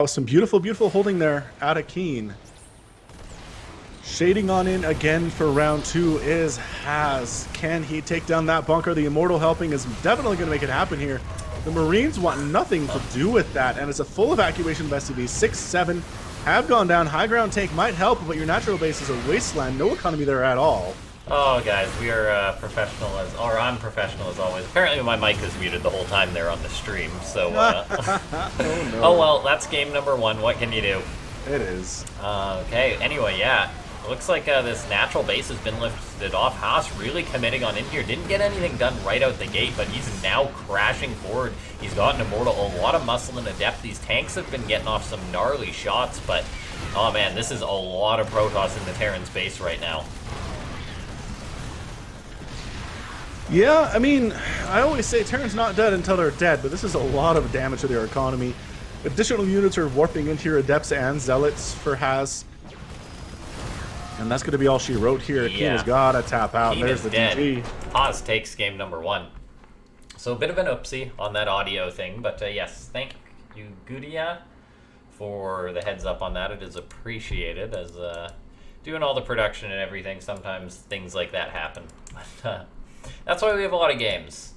Oh, some beautiful, beautiful holding there out of KeeN. Shading on in again for round 2 is Has. Can he take down that bunker? The Immortal helping is definitely going to make it happen here. The Marines want nothing to do with that, and it's a full evacuation of SCV. 6-7 have gone down. High ground tank might help, but your natural base is a wasteland. No economy there at all. Oh, guys, we are professional as, or I'm professional as always. Apparently my mic is muted the whole time there on the stream, so, Oh, no. Oh, well, that's game number 1. What can you do? It is. Okay, anyway, yeah. Looks like this natural base has been lifted off. Haas really committing on in here. Didn't get anything done right out the gate, but he's now crashing forward. He's got an Immortal, a lot of muscle and a depth. These tanks have been getting off some gnarly shots, but, oh man, this is a lot of Protoss in the Terran's base right now. Yeah, I mean, I always say Terran's not dead until they're dead, but this is a lot of damage to their economy. Additional units are warping into here, Adepts and Zealots for Has. And that's going to be all she wrote here. Yeah. KeeN has got to tap out. KeeN There's the dead. GG. Haas takes game number 1. So a bit of an oopsie on that audio thing, but yes, thank you, Gudia, for the heads up on that. It is appreciated, as doing all the production and everything, sometimes things like that happen. But that's why we have a lot of games.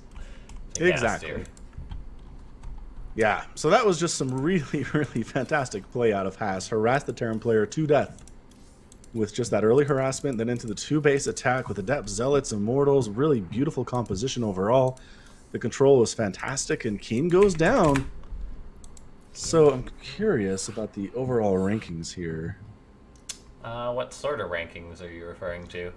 Exactly. Yeah, so that was just some really, really fantastic play out of Has. Harassed the Terran player to death with just that early harassment, then into the 2-base attack with Adept, Zealots, Immortals. Really beautiful composition overall. The control was fantastic, and KeeN goes down. So I'm curious about the overall rankings here. What sort of rankings are you referring to?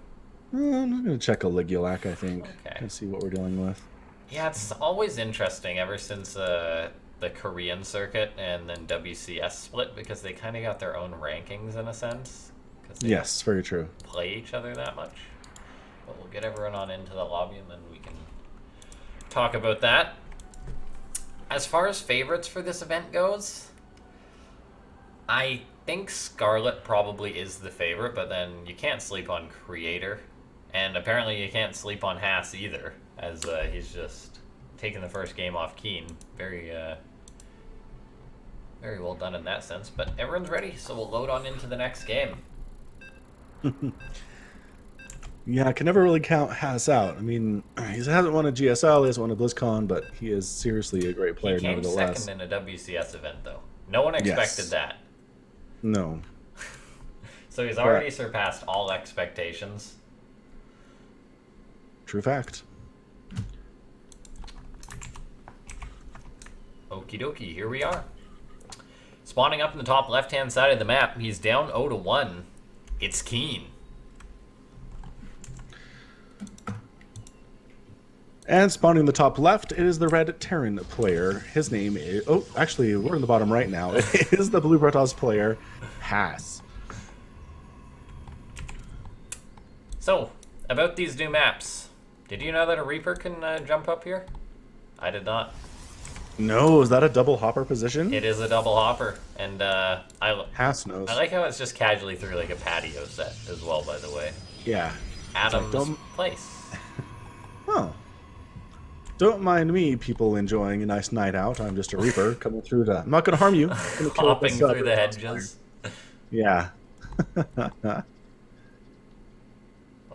I'm going to check a Ligulac, I think, okay, and see what we're dealing with. Yeah, it's always interesting ever since the Korean circuit and then WCS split, because they kind of got their own rankings in a sense. Yes, very true. Play each other that much. But we'll get everyone on into the lobby and then we can talk about that. As far as favorites for this event goes, I think Scarlet probably is the favorite, but then you can't sleep on Creator. And apparently you can't sleep on Haas either, as he's just taking the first game off KeeN. Very well done in that sense. But everyone's ready, so we'll load on into the next game. Yeah, I can never really count Haas out. I mean, he hasn't won a GSL, he hasn't won a BlizzCon, but he is seriously a great player nevertheless. He came second in a WCS event, though. No one expected that. No. So he's already surpassed all expectations. True fact. Okie dokie, here we are. Spawning up in the top left-hand side of the map, he's down 0-1. It's KeeN. And spawning in the top left, it is the red Terran player. His name is... Oh, actually, we're in the bottom right now. It is the blue Protoss player, Haas. So, about these new maps. Did you know that a Reaper can jump up here? I did not. No, is that a double hopper position? It is a double hopper, and Haas knows. I like how it's just casually through like a patio set as well, by the way. Yeah. Adam's place. Oh. Don't mind me, people enjoying a nice night out. I'm just a Reaper coming through the... I'm not going to harm you. Hopping through the hedges. Yeah. What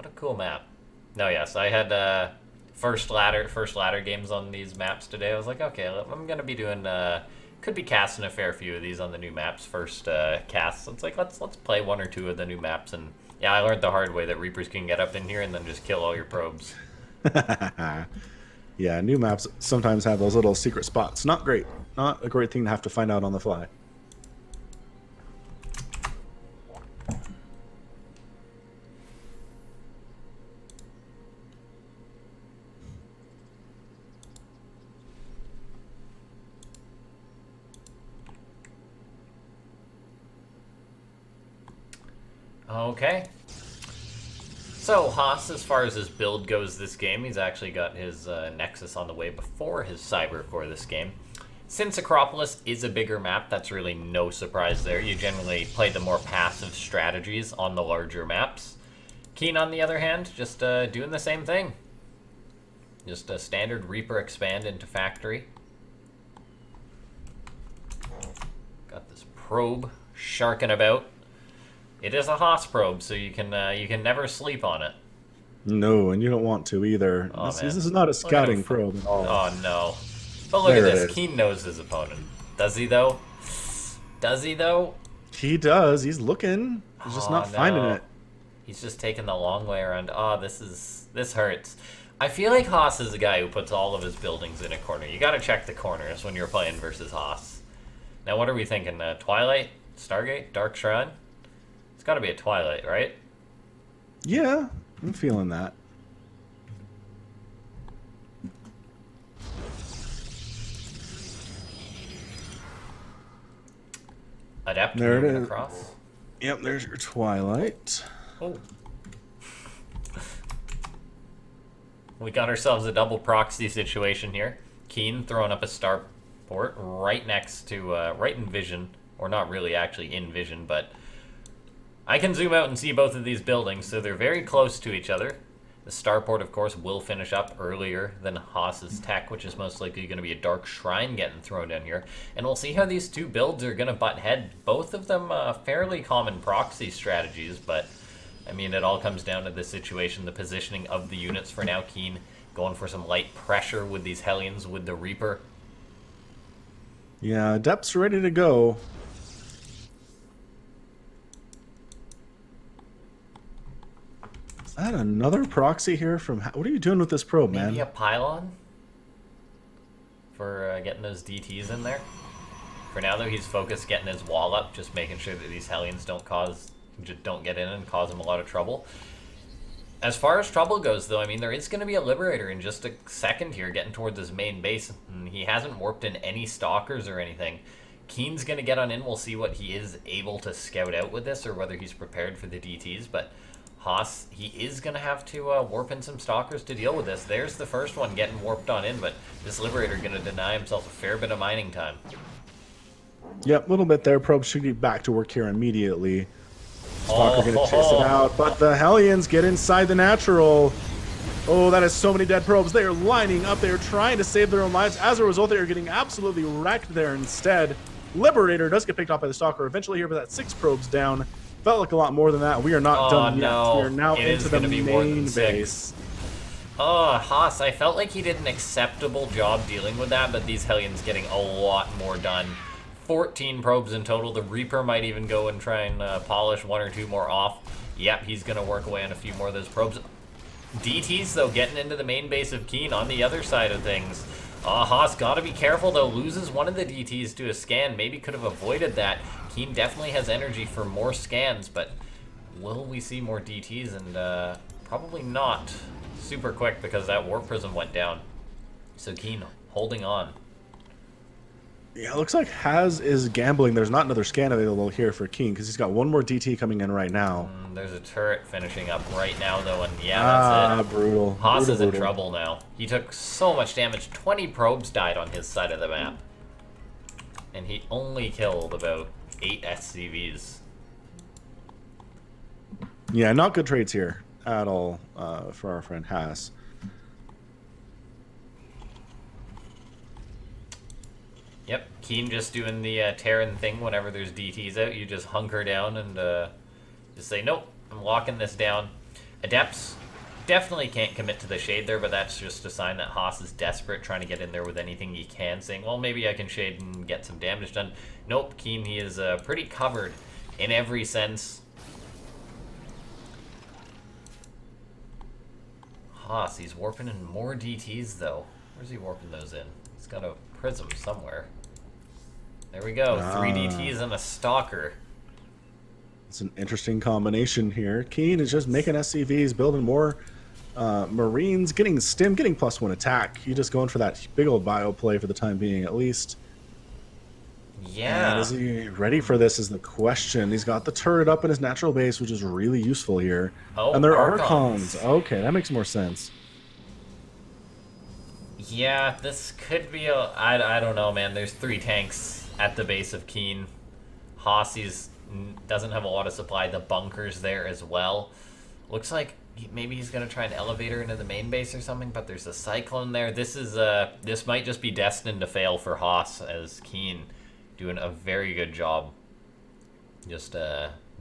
a cool map. No, yes, I had first ladder games on these maps today. I was like, okay, I'm going to be doing... could be casting a fair few of these on the new maps first casts. It's like, let's play 1 or 2 of the new maps. And yeah, I learned the hard way that Reapers can get up in here and then just kill all your probes. Yeah, new maps sometimes have those little secret spots. Not great. Not a great thing to have to find out on the fly. Okay. So, Haas, as far as his build goes this game, he's actually got his Nexus on the way before his Cyber Core this game. Since Acropolis is a bigger map, that's really no surprise there. You generally play the more passive strategies on the larger maps. KeeN, on the other hand, just doing the same thing. Just a standard Reaper expand into Factory. Got this probe sharking about. It is a Haas probe, so you can never sleep on it. No, and you don't want to either. Oh, This man. is not a scouting probe at all. Oh no. But look There at it this. is. KeeN knows his opponent. Does he though? Does he though? He does. He's looking. He's just not finding it. He's just taking the long way around. Oh, this hurts. I feel like Haas is the guy who puts all of his buildings in a corner. You gotta check the corners when you're playing versus Haas. Now what are we thinking? Twilight? Stargate? Dark Shrine? It's gotta be a Twilight, right? Yeah, I'm feeling that. Adept There it moving is. across. Yep, there's your Twilight. Oh. We got ourselves a double proxy situation here. KeeN throwing up a starport right next to, right in vision. Or not really actually in vision, but I can zoom out and see both of these buildings, so they're very close to each other. The starport, of course, will finish up earlier than Haas's tech, which is most likely going to be a Dark Shrine getting thrown down here. And we'll see how these two builds are going to butt head. Both of them fairly common proxy strategies, but I mean, it all comes down to the situation, the positioning of the units for now. KeeN going for some light pressure with these Hellions, with the Reaper. Yeah, Adept's ready to go. Is that another proxy here from... What are you doing with this probe, man? Maybe a pylon for getting those DTs in there. For now, though, he's focused getting his wall up, just making sure that these Hellions don't get in and cause him a lot of trouble. As far as trouble goes, though, I mean, there is going to be a Liberator in just a second here, getting towards his main base. And he hasn't warped in any Stalkers or anything. KeeN's going to get on in. We'll see what he is able to scout out with this, or whether he's prepared for the DTs, but Haas, he is going to have to warp in some Stalkers to deal with this. There's the first one getting warped on in, but this Liberator going to deny himself a fair bit of mining time. Yep, a little bit there. Probe should be back to work here immediately. Stalker going to chase it out, but the Hellions get inside the natural. Oh, that is so many dead probes. They are lining up. They are trying to save their own lives. As a result, they are getting absolutely wrecked there instead. Liberator does get picked off by the Stalker eventually here, but that 6 probes down. Felt like a lot more than that. We are not done yet. We are now into the main base. Oh, Haas, I felt like he did an acceptable job dealing with that, but these Hellions getting a lot more done. 14 probes in total. The Reaper might even go and try and polish 1 or 2 more off. Yep, he's going to work away on a few more of those probes. DTs, though, getting into the main base of KeeN on the other side of things. Haas got to be careful, though. Loses one of the DTs to a scan. Maybe could have avoided that. KeeN definitely has energy for more scans, but will we see more DTs? And probably not super quick, because that Warp Prism went down. So KeeN holding on. Yeah, it looks like Haz is gambling. There's not another scan available here for KeeN, because he's got one more DT coming in right now. There's a turret finishing up right now, though, and yeah, that's it. Brutal. Haas is in trouble now. He took so much damage. 20 probes died on his side of the map. And he only killed about 8 SCVs. Yeah, not good trades here at all for our friend Haas. Yep, KeeN just doing the Terran thing whenever there's DTs out. You just hunker down and just say, nope, I'm locking this down. Adepts definitely can't commit to the Shade there, but that's just a sign that Haas is desperate, trying to get in there with anything he can, saying, well, maybe I can Shade and get some damage done. Nope, KeeN, he is pretty covered in every sense. Haas, he's warping in more DTs, though. Where's he warping those in? He's got a Prism somewhere. There we go. 3 DTs and a Stalker. It's an interesting combination here. KeeN is just making SCVs, building more Marines, getting Stim, getting +1 attack. He's just going for that big old bio play for the time being, at least. Yeah. And is he ready for this is the question. He's got the turret up in his natural base, which is really useful here. Oh, and there are Archons. Archons. Okay, that makes more sense. Yeah, this could be a... I don't know, man. There's 3 tanks at the base of KeeN. Haas doesn't have a lot of supply. The bunker's there as well. Looks like maybe he's going to try an elevator into the main base or something, but there's a Cyclone there. This might just be destined to fail for Haas, as KeeN doing a very good job just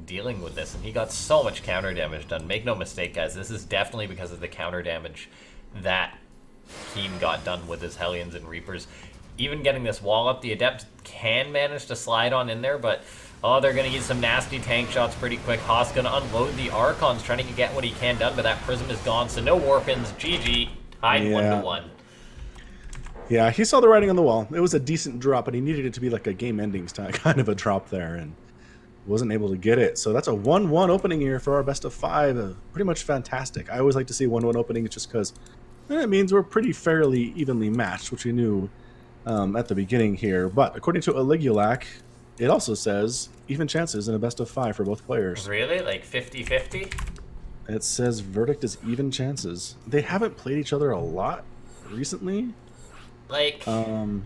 dealing with this, and he got so much counter damage done. Make no mistake, guys, this is definitely because of the counter damage that KeeN got done with his Hellions and Reapers. Even getting this wall up, the Adept can manage to slide on in there, but oh, they're going to use some nasty tank shots pretty quick. Haas going to unload the Archons, trying to get what he can done, but that Prism is gone, so no Warpins. GG. Tied 1-1. Yeah, he saw the writing on the wall. It was a decent drop, but he needed it to be like a game-ending kind of a drop there, and wasn't able to get it. So that's a 1-1 opening here for our best of 5. Pretty much fantastic. I always like to see 1-1 openings just because it means we're pretty fairly evenly matched, which we knew at the beginning here. But according to Aligulac, it also says even chances in a best of 5 for both players. Really? Like 50-50? It says verdict is even chances. They haven't played each other a lot recently. Like, I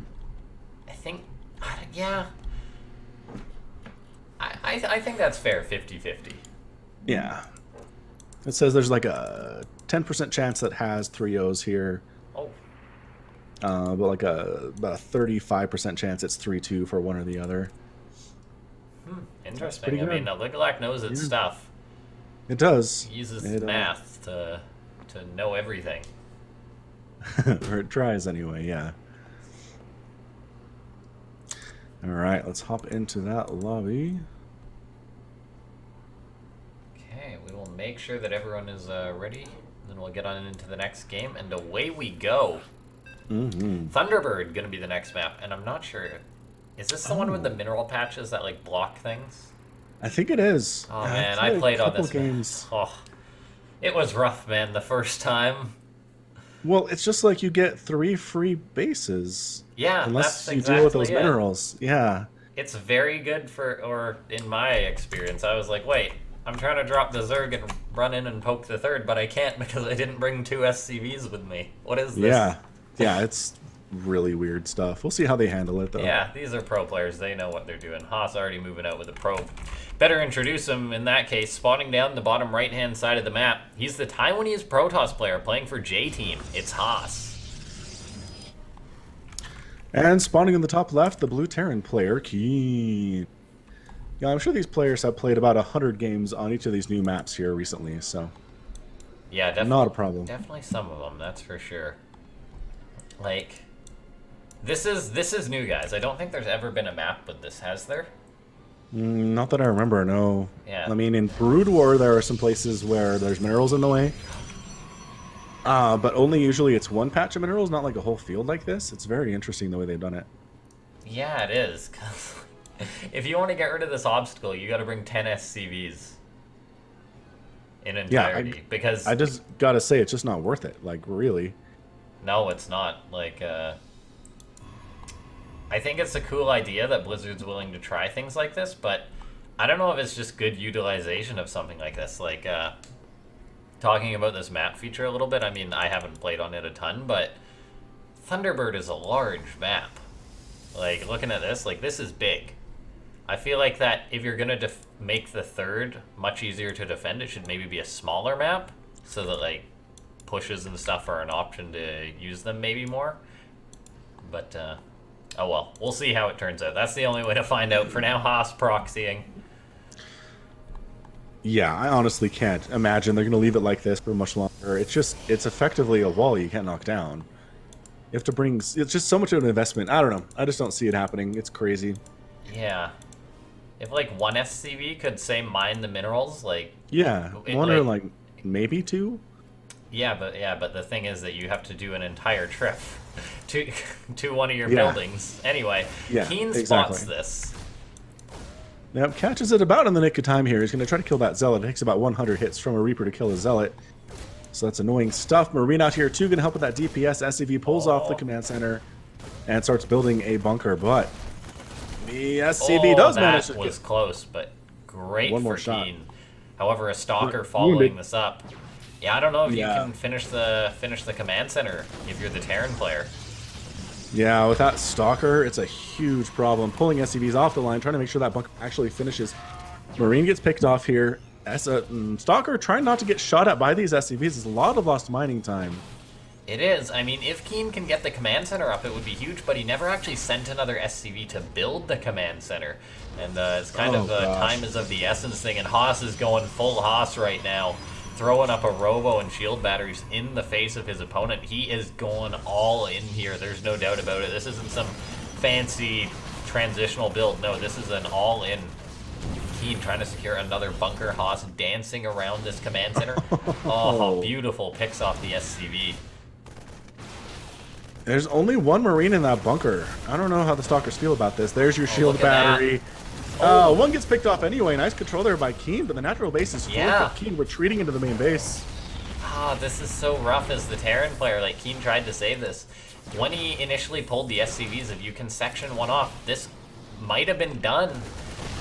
think, yeah. I think that's fair, 50-50. Yeah. It says there's like a 10% chance that has 3-0s here. Oh. But like about a 35% chance it's 3-2 for one or the other. Interesting. I mean, Aligulac knows its stuff. It does. He uses math to know everything. Or it tries anyway, yeah. All right, let's hop into that lobby. Okay, we will make sure that everyone is ready. Then we'll get on into the next game, and away we go. Thunderbird gonna be the next map, and I'm not sure. Is this the one with the mineral patches that like block things? I think it is. Oh man, I played on this games. Oh, it was rough, man. The first time. Well, it's just like you get 3 free bases. Yeah, unless that's you exactly deal with those it. minerals. Yeah. It's very good for, or in my experience, I was like, wait, I'm trying to drop the Zerg and run in and poke the third, but I can't because I didn't bring 2 SCVs with me. What is this? Yeah. Yeah, it's really weird stuff. We'll see how they handle it, though. Yeah, these are pro players. They know what they're doing. Haas already moving out with a probe. Better introduce him in that case. Spawning down the bottom right-hand side of the map. He's the Taiwanese Protoss player playing for J-Team. It's Haas. And spawning in the top left, the Blue Terran player, KeeN. Yeah, I'm sure these players have played about 100 games on each of these new maps here recently, so yeah, definitely, not a problem. Definitely some of them, that's for sure. Like, this is new, guys. I don't think there's ever been a map with this, has there? Not that I remember, no. Yeah. I mean, in Brood War, there are some places where there's minerals in the way. But only usually it's one patch of minerals, not like a whole field like this. It's very interesting the way they've done it. Yeah, it is. 'Cause if you want to get rid of this obstacle, you got to bring 10 SCVs in entirety. Because I just gotta say, it's just not worth it. Like, really. No, it's not. Like, I think it's a cool idea that Blizzard's willing to try things like this, but I don't know if it's just good utilization of something like this. Like, talking about this map feature a little bit, I mean, I haven't played on it a ton, but Thunderbird is a large map. Like, looking at this, like, this is big. I feel like that if you're going to make the third much easier to defend, it should maybe be a smaller map, so that, like, pushes and stuff are an option to use them maybe more. But, oh well, we'll see how it turns out. That's the only way to find out. For now, Haas proxying. Yeah, I honestly can't imagine they're going to leave it like this for much longer. It's effectively a wall you can't knock down. You have to bring, it's just so much of an investment. I don't know. I just don't see it happening. It's crazy. Yeah. If, like, one SCV could, say, mine the minerals, like... Yeah, one or, like, maybe 2? Yeah, but the thing is that you have to do an entire trip to one of your buildings. Anyway, KeeN spots this. Yep, catches it about in the nick of time here. He's going to try to kill that Zealot. It takes about 100 hits from a Reaper to kill a Zealot. So that's annoying stuff. Marine out here, too, going to help with that DPS. SCV pulls off the command center and starts building a bunker, but the SCV does manage to... That was close, but great one more for shot. KeeN. However, a Stalker following this up. Yeah, I don't know if you can finish the command center if you're the Terran player. Yeah, with that Stalker, it's a huge problem. Pulling SCVs off the line, trying to make sure that bunker actually finishes. Marine gets picked off here. Stalker trying not to get shot at by these SCVs. It's a lot of lost mining time. It is. I mean, if KeeN can get the command center up, it would be huge, but he never actually sent another SCV to build the command center. And it's kind of gosh. time is of the essence thing, and Haas is going full Haas right now, throwing up a robo and shield batteries in the face of his opponent. He is going all in here. There's no doubt about it. This isn't some fancy transitional build. No, this is an all-in. KeeN trying to secure another bunker. Haas dancing around this command center. Oh, beautiful picks off the SCV. There's only one Marine in that bunker. I don't know how the Stalkers feel about this. There's your shield look at battery. One gets picked off anyway. Nice control there by KeeN, but the natural base is full for KeeN retreating into the main base. Ah, this is so rough as the Terran player. Like, KeeN tried to save this. When he initially pulled the SCVs, if you can section one off, this might have been done.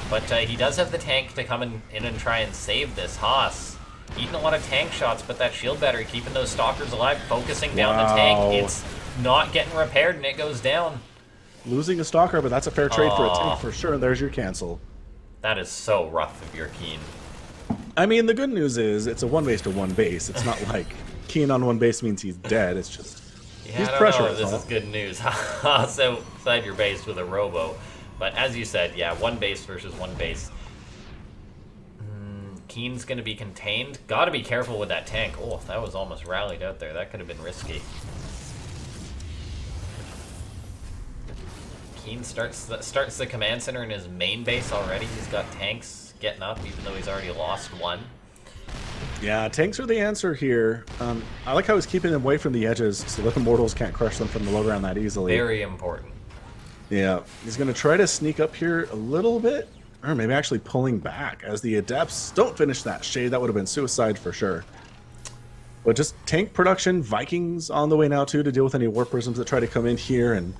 But he does have the tank to come in and try and save this. Haas eating a lot of tank shots, but that shield battery keeping those Stalkers alive, focusing down the tank. It's not getting repaired, and it goes down. Losing a Stalker, but that's a fair trade for a tank for sure. There's your cancel. That is so rough if you're KeeN. I mean, the good news is it's a one base to one base. It's not like KeeN on one base means he's dead. It's just he's pressure. This is good news. So side your base with a robo. But as you said, yeah, one base versus one base. KeeN's going to be contained. Got to be careful with that tank. Oh, that was almost rallied out there. That could have been risky. KeeN starts the command center in his main base already. He's got tanks getting up, even though he's already lost one. Yeah, tanks are the answer here. I like how he's keeping them away from the edges so that Immortals can't crush them from the low ground that easily. Very important. Yeah, he's going to try to sneak up here a little bit, or maybe actually pulling back as the Adepts don't finish that shade. That would have been suicide for sure. But just tank production, Vikings on the way now too to deal with any Warp Prisms that try to come in here, and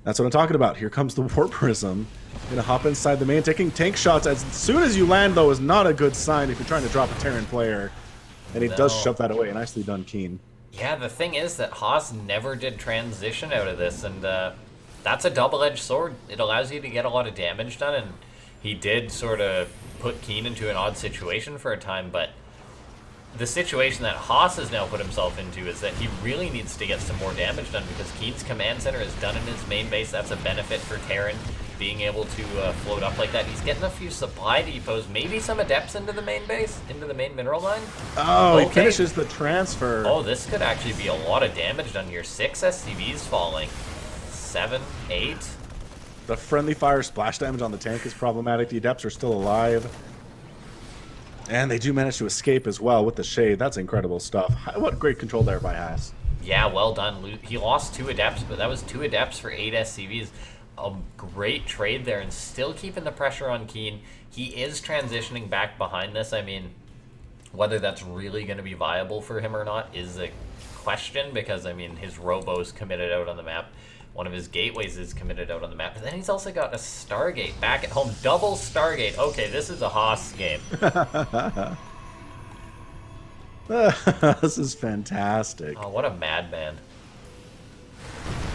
that's what I'm talking about. Here comes the Warp Prism. Gonna hop inside the main, taking tank shots as soon as you land, though, is not a good sign if you're trying to drop a Terran player. And he does shove that away. Nicely done, KeeN. Yeah, the thing is that Haas never did transition out of this, and that's a double-edged sword. It allows you to get a lot of damage done, and he did sort of put KeeN into an odd situation for a time, but the situation that Haas has now put himself into is that he really needs to get some more damage done because KeeN's command center is done in his main base. That's a benefit for Terran, being able to float up like that. He's getting a few supply depots, maybe some Adepts into the main base, into the main mineral line. Oh, okay. He finishes the transfer. Oh, this could actually be a lot of damage done here. 6 SCVs falling. 7, 8. The friendly fire splash damage on the tank is problematic. The Adepts are still alive. And they do manage to escape as well with the shade. That's incredible stuff. What great control there by Haas. Yeah, well done. He lost 2 Adepts, but that was 2 Adepts for 8 SCVs. A great trade there, and still keeping the pressure on KeeN. He is transitioning back behind this. I mean, whether that's really going to be viable for him or not is a question, because, I mean, his robo's committed out on the map. One of his gateways is committed out on the map. But then he's also got a Stargate back at home. Double Stargate. Okay, this is a Haas game. This is fantastic. Oh, what a madman.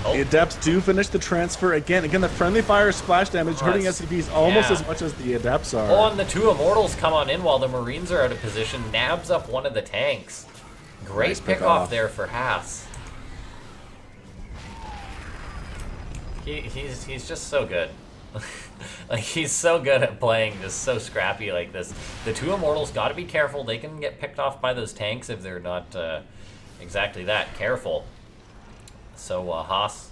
The Adepts do finish the transfer again. Again, the friendly fire splash damage hurting SCVs almost as much as the Adepts are. Oh, and the 2 Immortals come on in while the Marines are out of position. Nabs up one of the tanks. Great nice pick off there for Haas. He's just so good. Like, he's so good at playing just so scrappy like this. The 2 Immortals got to be careful. They can get picked off by those tanks if they're not exactly that careful. So Haas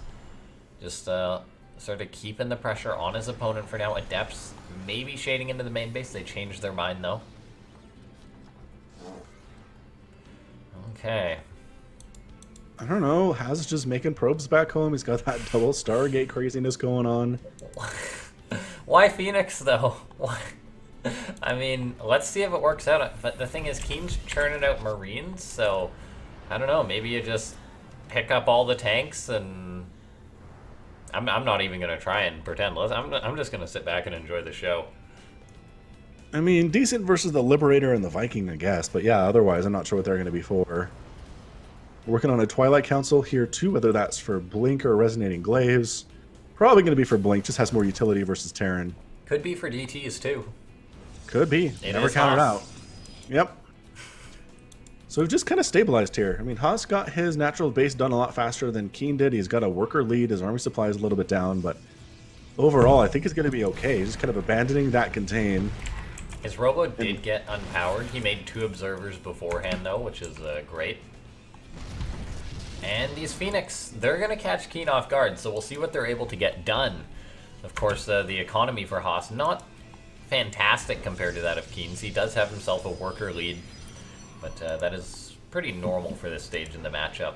just sort of keeping the pressure on his opponent for now. Adepts maybe shading into the main base. They changed their mind, though. Okay. I don't know. Haas is just making probes back home. He's got that double Stargate craziness going on. Why Phoenix, though? Why? I mean, let's see if it works out. But the thing is, KeeN's churning out Marines, so I don't know. Maybe you just pick up all the tanks, and I'm not even going to try and pretend. I'm just going to sit back and enjoy the show. I mean, decent versus the Liberator and the Viking, I guess. But yeah, otherwise, I'm not sure what they're going to be for. We're working on a Twilight Council here, too, whether that's for Blink or Resonating Glaives. Probably going to be for Blink, just has more utility versus Terran. Could be for DTs, too. Could be. Never count it out. Yep. So we've just kind of stabilized here. I mean, Haas got his natural base done a lot faster than KeeN did. He's got a worker lead. His army supply is a little bit down, but overall, I think it's going to be okay. Just kind of abandoning that contain. His Robo did get unpowered. He made 2 observers beforehand, though, which is great. And these Phoenix, they're going to catch KeeN off guard, so we'll see what they're able to get done. Of course, the economy for Haas, not fantastic compared to that of KeeN's. He does have himself a worker lead, but that is pretty normal for this stage in the matchup.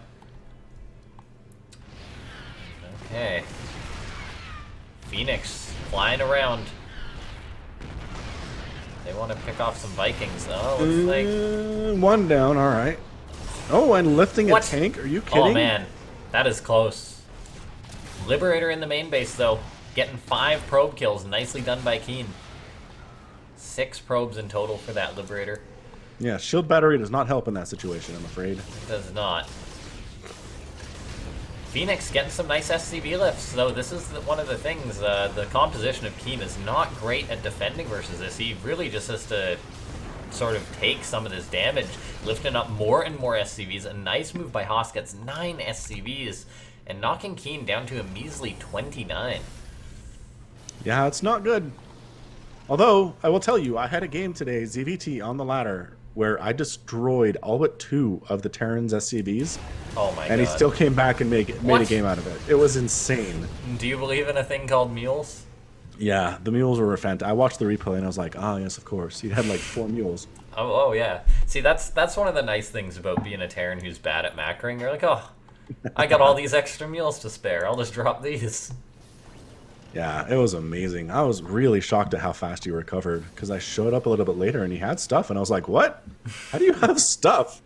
Okay. Phoenix flying around. They want to pick off some Vikings. Oh, looks like... One down, all right. Oh, and lifting What? a tank? Are you kidding? Oh, man. That is close. Liberator in the main base, though. Getting 5 probe kills. Nicely done by KeeN. 6 probes in total for that Liberator. Yeah, shield battery does not help in that situation, I'm afraid. It does not. Phoenix getting some nice SCV lifts, though. This is one of the things. The composition of KeeN is not great at defending versus this. He really just has to sort of take some of this damage, lifting up more and more SCVs. A nice move by Haas, gets 9 SCVs, and knocking KeeN down to a measly 29. Yeah, it's not good. Although, I will tell you, I had a game today, ZVT on the ladder, where I destroyed all but 2 of the Terran's SCVs. Oh my god. And he still came back and made a game out of it. It was insane. Do you believe in a thing called mules? Yeah, the mules were fantastic. I watched the replay and I was like, ah, yes, of course. He had like 4 mules. Oh yeah. See, that's one of the nice things about being a Terran who's bad at macroing. You're like, oh, I got all these extra mules to spare. I'll just drop these. Yeah, it was amazing. I was really shocked at how fast he recovered because I showed up a little bit later and he had stuff and I was like, what? How do you have stuff?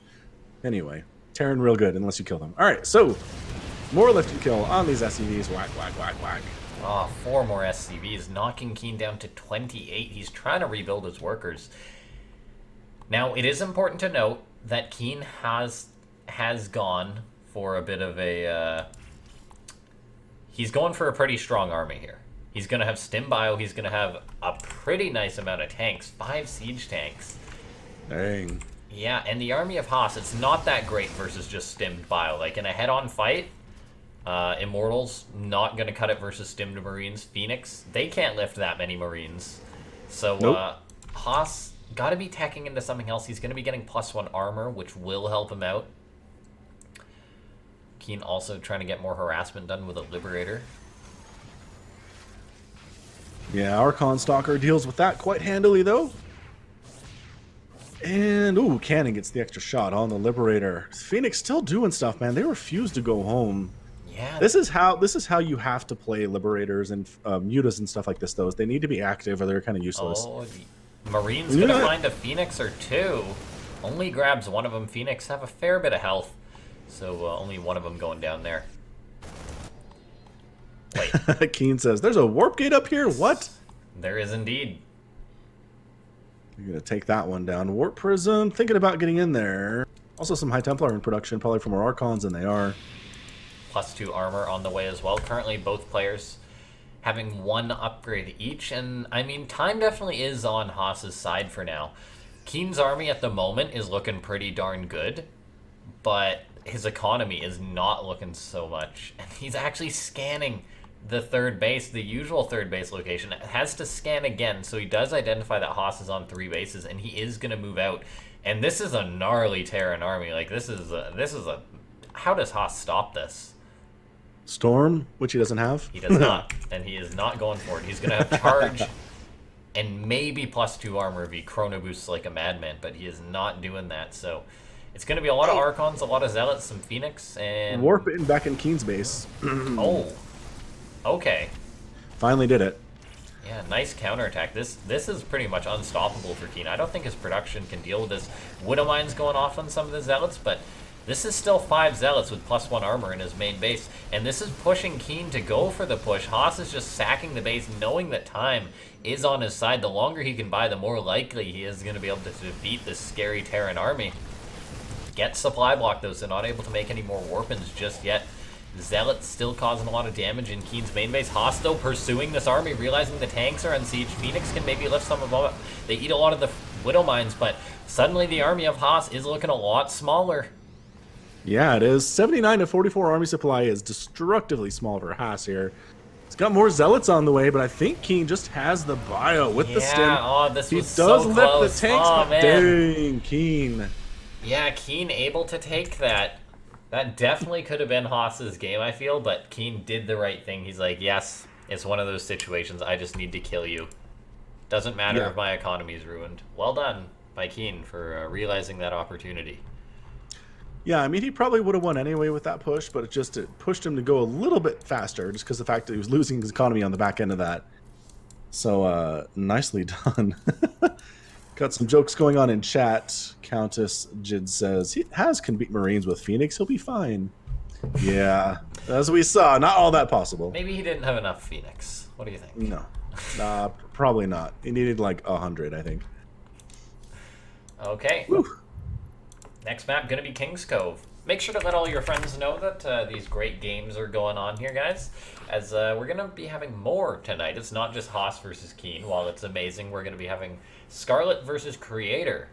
Anyway, Terran real good unless you kill them. All right, so more lift and kill on these SCVs. Whack, whack, whack, whack. Oh, 4 more SCVs, knocking KeeN down to 28. He's trying to rebuild his workers. Now, it is important to note that KeeN has gone for a bit of a... he's going for a pretty strong army here. He's going to have Stim Bio. He's going to have a pretty nice amount of tanks. 5 siege tanks. Dang. Yeah, and the army of Haas, it's not that great versus just Stimmed Bio. Like, in a head-on fight, Immortals, not going to cut it versus Stimmed Marines. Phoenix, they can't lift that many Marines. So, nope. Haas got to be teching into something else. He's going to be getting +1 armor, which will help him out. KeeN also trying to get more harassment done with a Liberator. Yeah, Archon Stalker deals with that quite handily, though. And, ooh, Cannon gets the extra shot on the Liberator. Phoenix still doing stuff, man. They refuse to go home. Yeah. This is how you have to play Liberators and Mutas and stuff like this, though. They need to be active or they're kind of useless. Oh, the Marine's going to find a Phoenix or 2. Only grabs one of them. Phoenix have a fair bit of health. So only one of them going down there. Wait. KeeN says, there's a warp gate up here? What? There is indeed. You're going to take that one down. Warp Prism, thinking about getting in there. Also some High Templar in production, probably from our Archons, and they are. +2 armor on the way as well. Currently, both players having 1 upgrade each. And, I mean, time definitely is on Haas's side for now. KeeN's army at the moment is looking pretty darn good. But his economy is not looking so much. And he's actually scanning the 3rd base, the usual 3rd base location. It has to scan again, so he does identify that Haas is on 3 bases, and he is going to move out. And this is a gnarly Terran army. Like, this is a... How does Haas stop this? Storm, which he doesn't have. He does not, and he is not going for it. He's going to have charge and maybe +2 armor if he chrono boosts like a madman, but he is not doing that, so... It's going to be a lot of Archons, a lot of Zealots, some Phoenix, and... Warp in back in KeeN's base. Oh. Okay. Finally did it. Yeah, nice counterattack. This is pretty much unstoppable for KeeN. I don't think his production can deal with this. Widow Mine's going off on some of the Zealots, but this is still 5 Zealots with +1 armor in his main base. And this is pushing KeeN to go for the push. Haas is just sacking the base, knowing that time is on his side. The longer he can buy, the more likely he is going to be able to defeat this scary Terran army. Get supply block, though, so not able to make any more Warpins just yet. Zealot's still causing a lot of damage in KeeN's main base. Haas still pursuing this army, realizing the tanks are on siege. Phoenix can maybe lift some of them. They eat a lot of the Widow Mines, but suddenly the army of Haas is looking a lot smaller. Yeah, it is. 79 to 44 army supply is destructively small for Haas here. He's got more zealots on the way, but I think KeeN just has the bio with the stim. Oh, this He was does so lift close. the tanks, Oh, but man. dang, KeeN. Yeah, KeeN able to take that. That definitely could have been Haas's game, I feel, but KeeN did the right thing. He's like, yes, it's one of those situations. I just need to kill you. Doesn't matter if my economy is ruined. Well done by KeeN for realizing that opportunity. Yeah, I mean, he probably would have won anyway with that push, but it pushed him to go a little bit faster just because the fact that he was losing his economy on the back end of that. So, nicely done. Got some jokes going on in chat. Countess Jid says, can beat Marines with Phoenix. He'll be fine. Yeah, as we saw, not all that possible. Maybe he didn't have enough Phoenix. What do you think? No, probably not. He needed like 100, I think. Okay. Whew. Next map going to be King's Cove. Make sure to let all your friends know that these great games are going on here, guys, as we're going to be having more tonight. It's not just Haas versus KeeN. While it's amazing, we're going to be having Scarlet versus Creator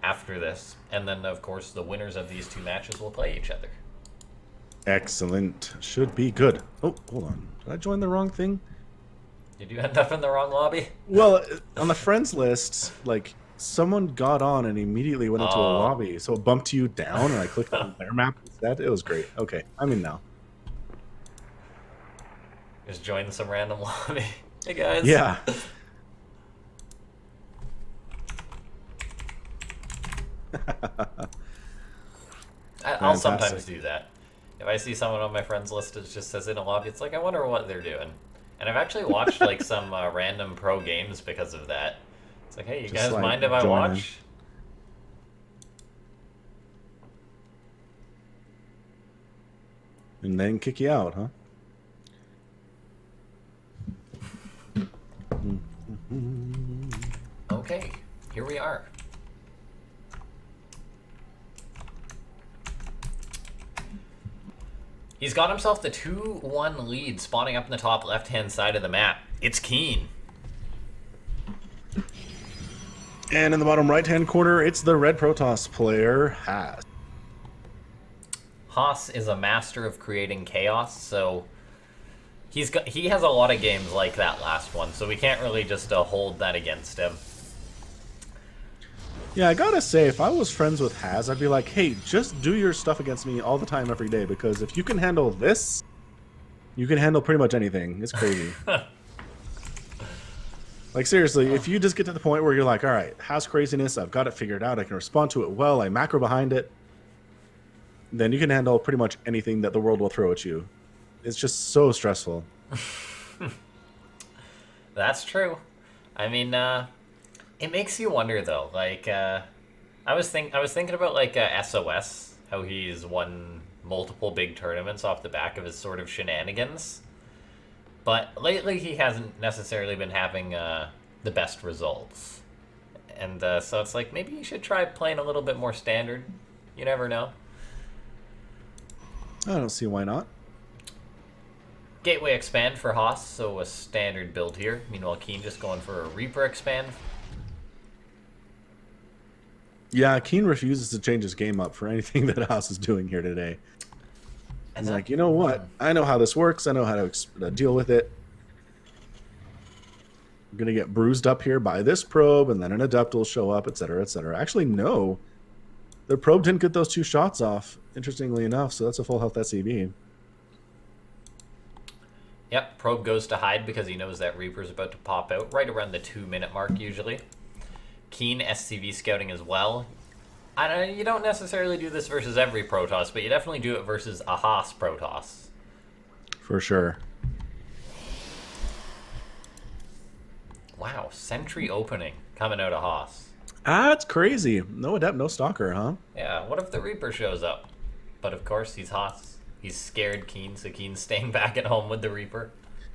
after this. And then, of course, the winners of these two matches will play each other. Excellent. Should be good. Oh, hold on. Did I join the wrong thing? Did you end up in the wrong lobby? Well, on the friends list, like, someone got on and immediately went into a lobby, so it bumped you down, and I clicked on their map instead. It was great. Okay, I'm in now. Just join some random lobby. Hey, guys. Yeah. I'll sometimes do that. If I see someone on my friends list that just says in a lobby, it's like, I wonder what they're doing. And I've actually watched like some random pro games because of that. It's like, hey, you guys mind if I watch? And then kick you out, huh? Okay, here we are. He's got himself the 2-1 lead spawning up in the top left-hand side of the map. It's KeeN. And in the bottom right-hand corner, it's the red Protoss player, Haas. Haas is a master of creating chaos, so he has a lot of games like that last one, so we can't really just hold that against him. Yeah, I gotta say, if I was friends with Haas, I'd be like, hey, just do your stuff against me all the time, every day, because if you can handle this, you can handle pretty much anything. It's crazy. Like, seriously, if you just get to the point where you're like, all right, Haas craziness, I've got it figured out, I can respond to it well, I macro behind it, then you can handle pretty much anything that the world will throw at you. It's just so stressful. That's true. I mean, it makes you wonder though. Like, I was thinking about like SOS, how he's won multiple big tournaments off the back of his sort of shenanigans. But lately he hasn't necessarily been having the best results. And so it's like, maybe you should try playing a little bit more standard. You never know. I don't see why not. Gateway expand for Haas, so a standard build here. Meanwhile, KeeN just going for a Reaper expand. Yeah, KeeN refuses to change his game up for anything that Haas is doing here today. He's like, you know what? I know how this works. I know how to deal with it. I'm going to get bruised up here by this probe, and then an adept will show up, etc., etc. Actually, no. The probe didn't get those 2 shots off, interestingly enough, so that's a full health SCV. Yep, probe goes to hide because he knows that Reaper's about to pop out right around the 2-minute mark usually. KeeN SCV scouting as well. You don't necessarily do this versus every Protoss, but you definitely do it versus a Haas Protoss. For sure. Wow, sentry opening coming out of Haas. That's crazy. No adept, no stalker, huh? Yeah, what if the Reaper shows up? But of course, he's Haas. He's scared KeeN, so KeeN's staying back at home with the Reaper.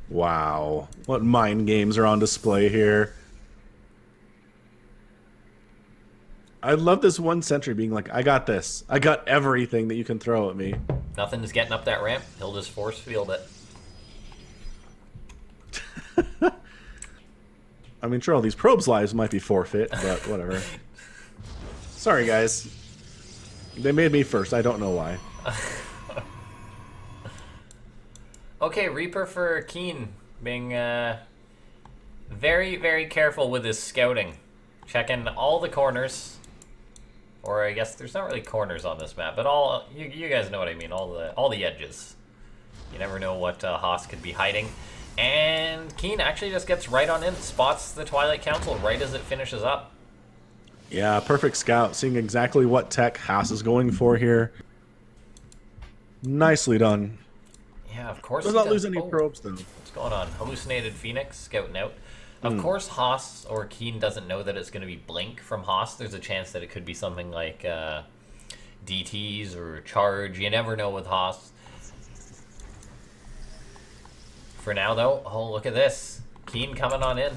Wow. What mind games are on display here? I love this one sentry being like, I got this. I got everything that you can throw at me. Nothing's getting up that ramp. He'll just force field it. I mean, sure, all these probes' lives might be forfeit, but whatever. Sorry, guys. They made me first. I don't know why. Okay, Reaper for KeeN. being very, very careful with his scouting. Checking all the corners. Or I guess there's not really corners on this map, but all you guys know what I mean, all the edges. You never know what Haas could be hiding. And KeeN actually just gets right on in, spots the Twilight Council right as it finishes up. Yeah, perfect scout, seeing exactly what tech Haas is going for here. Nicely done. Yeah, of course. Does not lose any probes though. What's going on? Hallucinated Phoenix scouting out. Of course, Haas or KeeN doesn't know that it's going to be Blink from Haas. There's a chance that it could be something like DTs or Charge. You never know with Haas. For now, though, oh, look at this. KeeN coming on in.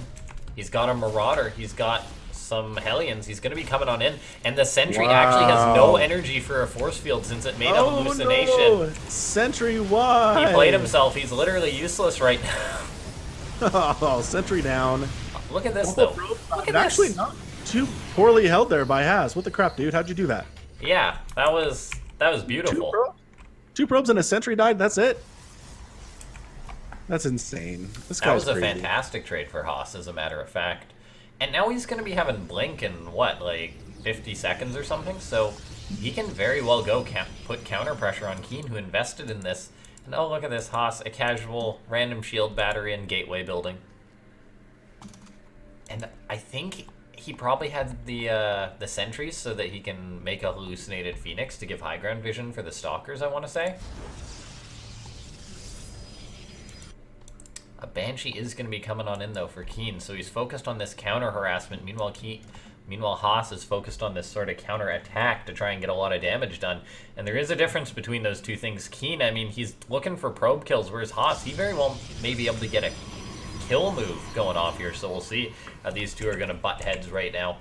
He's got a Marauder. He's got some Hellions. He's going to be coming on in. And the Sentry actually has no energy for a force field since it made a hallucination. No. Sentry, why? He played himself. He's literally useless right now. Oh, Sentry down. Look at this, though. Look at this. Actually not too poorly held there by Haas. What the crap, dude? How'd you do that? Yeah, that was beautiful. Two probes and a Sentry died? That's it? That's insane. This guy's That was a crazy. fantastic trade for Haas, as a matter of fact. And now he's going to be having Blink in, what, like 50 seconds or something? So he can very well go put counter pressure on KeeN, who invested in this. And oh, look at this, Haas, a casual random shield battery and gateway building. And I think he probably had the sentries so that he can make a hallucinated Phoenix to give high ground vision for the stalkers, I want to say. A Banshee is going to be coming on in, though, for KeeN, so he's focused on this counter harassment. Meanwhile, Haas is focused on this sort of counter attack to try and get a lot of damage done. And there is a difference between those two things. KeeN, I mean, he's looking for probe kills, whereas Haas, he very well may be able to get a kill move going off here, so we'll see how these two are going to butt heads right now.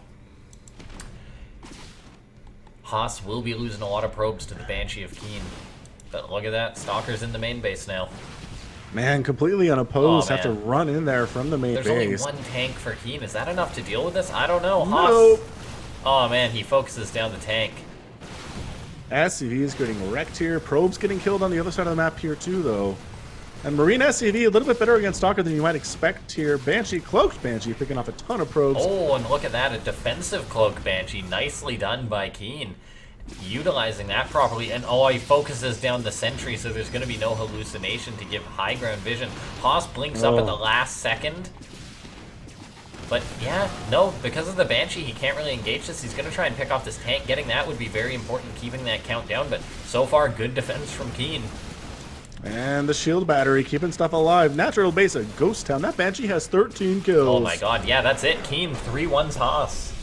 Haas will be losing a lot of probes to the Banshee of KeeN. But look at that, Stalker's in the main base now. Man, completely unopposed. Oh, Have to run in there from the main There's base. only one tank for KeeN. Is that enough to deal with this? I don't know. Haas. Nope. Oh, man, he focuses down the tank. SCV is getting wrecked here. Probes getting killed on the other side of the map here too, though. And Marine SCV a little bit better against Stalker than you might expect here. Banshee, cloaked Banshee, picking off a ton of probes. Oh, and look at that. A defensive cloak Banshee. Nicely done by KeeN. Utilizing that properly, and oh, he focuses down the sentry, so there's going to be no hallucination to give high ground vision. Haas blinks up at the last second, but yeah, no, because of the Banshee, he can't really engage this. He's going to try and pick off this tank. Getting that would be very important, keeping that count down, but so far, good defense from KeeN. And the shield battery keeping stuff alive. Natural base, a ghost town. That Banshee has 13 kills. Oh my god, yeah, that's it. KeeN 3-1s Haas.